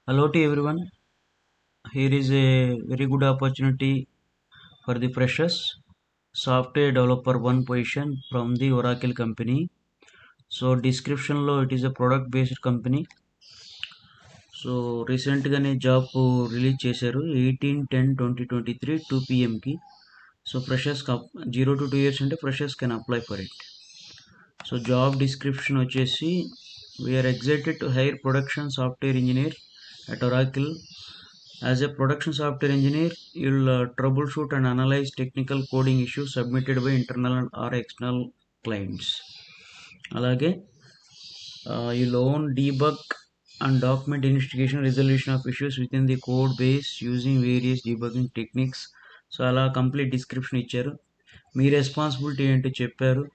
Hello to everyone. Here is a very good opportunity for the freshers. Software developer one position from the Oracle company. So description lo it is a product based company. So రీసెంట్గానే job release చేశారు 18/10/2023 2 PM కి. So freshers 0 to 2 years అంటే freshers can apply for it. So job description వచ్చేసి we're excited to hire production software engineer at Oracle. As a production software engineer, you'll troubleshoot and analyze technical coding issues submitted by internal or external clients. అలాగే you'll own debug and document investigation resolution of issues within the code base using various debugging techniques. So అలా complete description ఇచ్చారు. మీ responsibility ఏంటో చెప్పారు.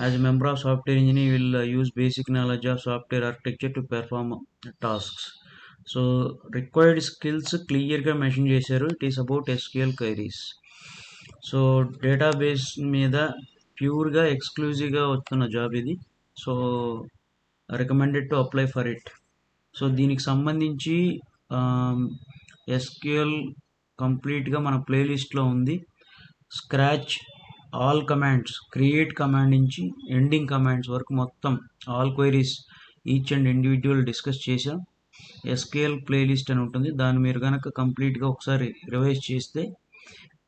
As a member of software engineer, you will use basic knowledge of software architecture to perform tasks. So required skills క్లియర్గా mention చేశారు. It is about SQL queries. So database మీద ప్యూర్గా ఎక్స్క్లూజివ్గా వస్తున్న job ఇది. So recommended to apply for it. So దీనికి సంబంధించి SQL కంప్లీట్గా మన ప్లేలిస్ట్లో ఉంది. Scratch all commands, create command నుంచి ఎండింగ్ కమాండ్స్ వరకు మొత్తం all queries each and individual discuss చేసాం. ఎస్క్యూఎల్ ప్లేలిస్ట్ అని ఉంటుంది. దాన్ని మీరు కనుక కంప్లీట్గా ఒకసారి రివైజ్ చేస్తే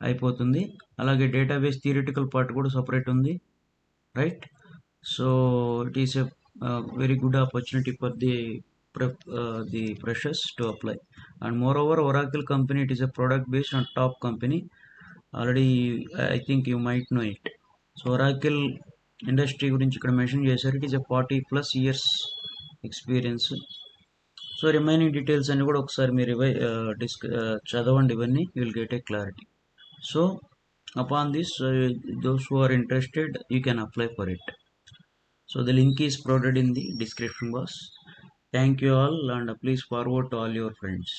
అయిపోతుంది. అలాగే డేటాబేస్ థియరిటికల్ పార్ట్ కూడా సపరేట్ ఉంది, right? So it is a very good opportunity for the freshers to apply. And moreover, Oracle company, it is a product based on top company. Already I think you might know it. So Oracle industry గురించి ఇక్కడ mention చేశారు. It is a 40+ years experience. So remaining details అన్ని కూడా ఒకసారి మీరు చదవండి. ఇవన్నీ you will get a clarity. So upon this, those who are interested, you can apply for it. So the link is provided in the description box. Thank you all, and please forward to all your friends.